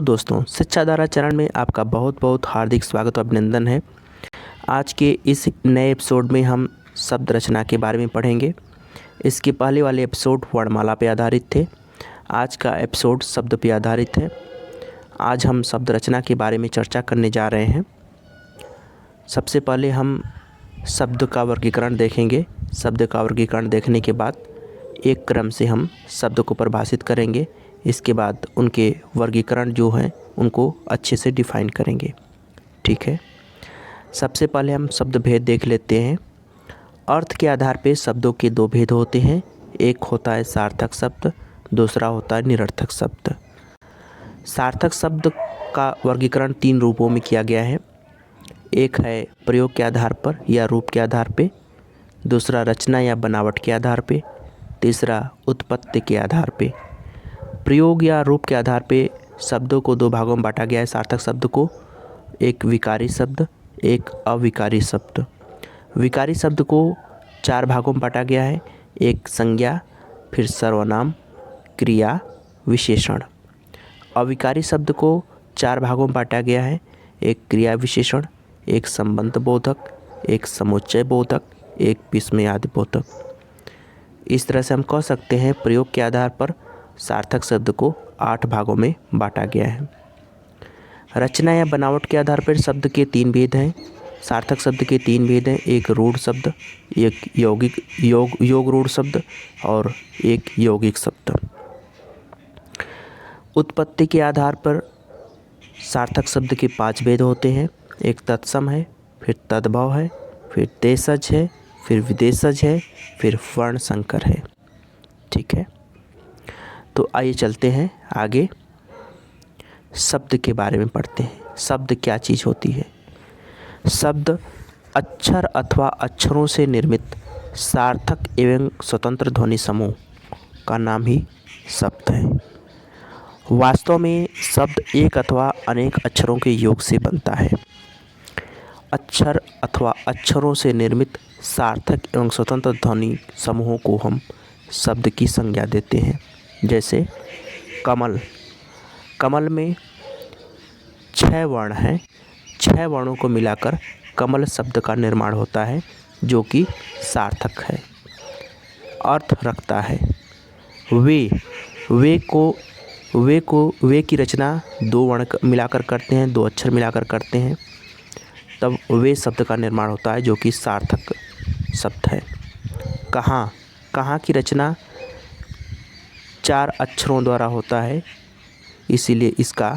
दोस्तों, शिक्षा धारा चरण में आपका बहुत बहुत हार्दिक स्वागत और अभिनंदन है। आज के इस नए एपिसोड में हम शब्द रचना के बारे में पढ़ेंगे। इसके पहले वाले एपिसोड वर्णमाला पे आधारित थे। आज का एपिसोड शब्द पे आधारित है। आज हम शब्द रचना के बारे में चर्चा करने जा रहे हैं। सबसे पहले हम शब्द का वर्गीकरण देखेंगे। शब्द का वर्गीकरण देखने के बाद एक क्रम से हम शब्द को परिभाषित करेंगे। इसके बाद उनके वर्गीकरण जो हैं उनको अच्छे से डिफाइन करेंगे। ठीक है, सबसे पहले हम शब्द भेद देख लेते हैं। अर्थ के आधार पे शब्दों के दो भेद होते हैं। एक होता है सार्थक शब्द, दूसरा होता है निरर्थक शब्द। सार्थक शब्द का वर्गीकरण तीन रूपों में किया गया है। एक है प्रयोग के आधार पर या रूप के आधार पे, दूसरा रचना या बनावट के आधार पे, तीसरा उत्पत्ति के आधार पे। प्रयोग या रूप के आधार पे शब्दों को दो भागों में बांटा गया है। सार्थक शब्द को एक विकारी शब्द, एक अविकारी शब्द। विकारी शब्द को चार भागों में बांटा गया है। एक संज्ञा, फिर सर्वनाम, क्रिया, विशेषण। अविकारी शब्द को चार भागों में बांटा गया है। एक क्रिया विशेषण, एक संबंध बोधक, एक समुच्चय बोधक, एक विस्मयादि बोधक। इस तरह से हम कह सकते हैं प्रयोग के आधार पर सार्थक शब्द को 8 भागों में बांटा गया है। रचना या बनावट के आधार पर शब्द के तीन भेद हैं। सार्थक शब्द के तीन भेद हैं। एक रूढ़ शब्द, एक योग रूढ़ शब्द और एक यौगिक शब्द। उत्पत्ति के आधार पर सार्थक शब्द के 5 भेद होते हैं। एक तत्सम है, फिर तद्भव है, फिर देशज है, फिर विदेशज है, फिर वर्ण संकर है। ठीक है, तो आइए चलते हैं आगे, शब्द के बारे में पढ़ते हैं। शब्द क्या चीज़ होती है? शब्द अक्षर अथवा अक्षरों से निर्मित सार्थक एवं स्वतंत्र ध्वनि समूह का नाम ही शब्द है। वास्तव में शब्द एक अथवा अनेक अक्षरों के योग से बनता है। अक्षर अथवा अक्षरों से निर्मित सार्थक एवं स्वतंत्र ध्वनि समूहों को हम शब्द की संज्ञा देते हैं। जैसे कमल, कमल में 6 वर्ण हैं। 6 वर्णों को मिलाकर कमल शब्द का निर्माण होता है, जो कि सार्थक है, अर्थ रखता है। वे की रचना 2 वर्ण मिलाकर करते हैं, 2 अक्षर मिलाकर करते हैं, तब वे शब्द का निर्माण होता है, जो कि सार्थक शब्द है। कहाँ की रचना 4 अक्षरों द्वारा होता है, इसीलिए इसका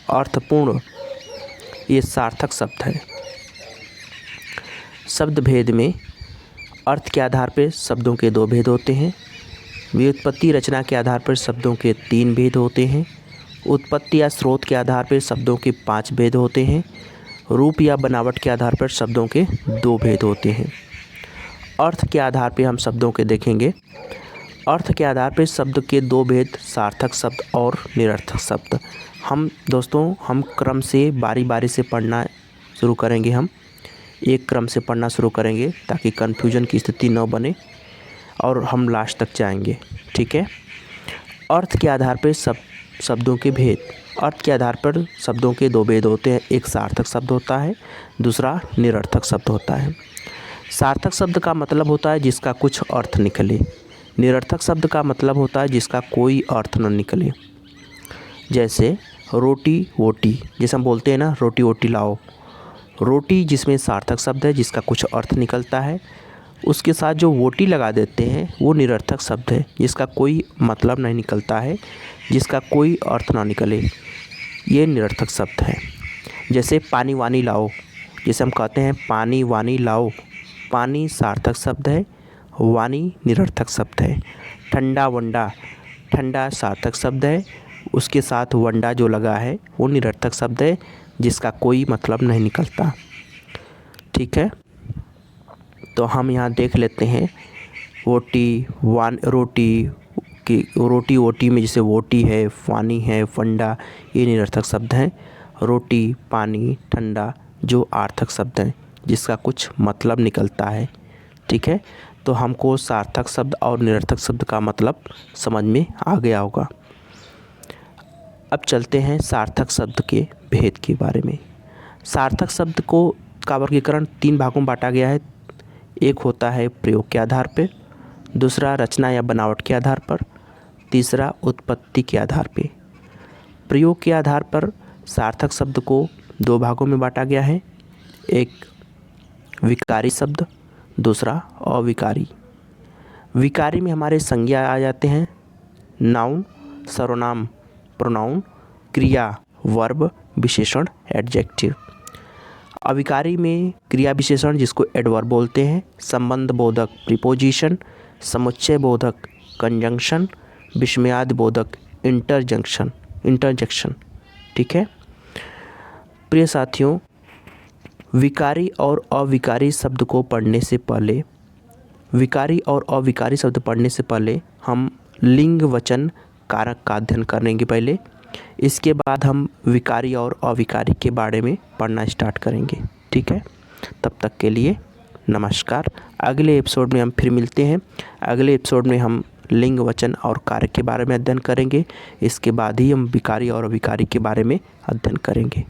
अर्थपूर्ण ये सार्थक शब्द है। शब्द भेद में अर्थ के आधार पर शब्दों के 2 भेद होते हैं। व्युत्पत्ति रचना के आधार पर शब्दों के 3 भेद होते हैं। उत्पत्ति या स्रोत के आधार पर शब्दों के 5 भेद होते हैं। रूप या बनावट के आधार पर शब्दों के 2 भेद होते हैं। अर्थ के आधार पर हम शब्दों के देखेंगे। अर्थ के आधार पर शब्द के 2 भेद, सार्थक शब्द और निरर्थक शब्द। हम क्रम से बारी बारी से पढ़ना शुरू करेंगे। हम एक क्रम से पढ़ना शुरू करेंगे ताकि कन्फ्यूजन की स्थिति न बने और हम लास्ट तक जाएंगे। ठीक है, अर्थ के आधार पर शब्दों के भेद। अर्थ के आधार पर शब्दों के 2 भेद होते हैं। एक सार्थक शब्द होता है, दूसरा निरर्थक शब्द होता है। सार्थक शब्द का मतलब होता है जिसका कुछ अर्थ निकले। निरर्थक शब्द का मतलब होता है जिसका कोई अर्थ न निकले। जैसे रोटी वोटी, जैसे हम बोलते हैं ना, रोटी वोटी लाओ। रोटी जिसमें सार्थक शब्द है, जिसका कुछ अर्थ निकलता है, उसके साथ जो वोटी लगा देते हैं वो निरर्थक शब्द है, जिसका कोई मतलब नहीं निकलता है, जिसका कोई अर्थ ना निकले, ये निरर्थक शब्द है। जैसे पानी वानी लाओ, जैसे हम कहते हैं पानी वानी लाओ, पानी सार्थक शब्द है, वानी निरर्थक शब्द है। ठंडा वंडा, ठंडा सार्थक शब्द है, उसके साथ वंडा जो लगा है वो निरर्थक शब्द है, जिसका कोई मतलब नहीं निकलता। ठीक है, तो हम यहाँ देख लेते हैं रोटी वोटी में जैसे वोटी है, पानी है, वंडा, ये निरर्थक शब्द हैं। रोटी, पानी, ठंडा जो अर्थक शब्द हैं, जिसका कुछ मतलब निकलता है। ठीक है, तो हमको सार्थक शब्द और निरर्थक शब्द का मतलब समझ में आ गया होगा। अब चलते हैं सार्थक शब्द के भेद के बारे में। सार्थक शब्द को का वर्गीकरण 3 भागों में बांटा गया है। एक होता है प्रयोग के आधार पर, दूसरा रचना या बनावट के आधार पर, तीसरा उत्पत्ति के आधार पर। प्रयोग के आधार पर सार्थक शब्द को 2 भागों में बांटा गया है। एक विकारी शब्द, दूसरा अविकारी। विकारी में हमारे संज्ञा आ जाते हैं, नाउन, सर्वनाम प्रोनाउन, क्रिया वर्ब, विशेषण एडजेक्टिव। अविकारी में क्रिया विशेषण जिसको एडवर्ब बोलते हैं, संबंध बोधक प्रीपोजिशन, समुच्चय बोधक कंजंक्शन, विस्मयादि बोधक इंटरजेक्शन। ठीक है प्रिय साथियों, विकारी और अविकारी शब्द को पढ़ने से पहले, विकारी और अविकारी शब्द पढ़ने से पहले हम लिंग वचन कारक का अध्ययन करेंगे पहले। इसके बाद हम विकारी और अविकारी के बारे में पढ़ना स्टार्ट करेंगे। ठीक है, तब तक के लिए नमस्कार। अगले एपिसोड में हम फिर मिलते हैं। अगले एपिसोड में हम लिंग वचन और कारक के बारे में अध्ययन करेंगे। इसके बाद ही हम विकारी और अविकारी के बारे में अध्ययन करेंगे।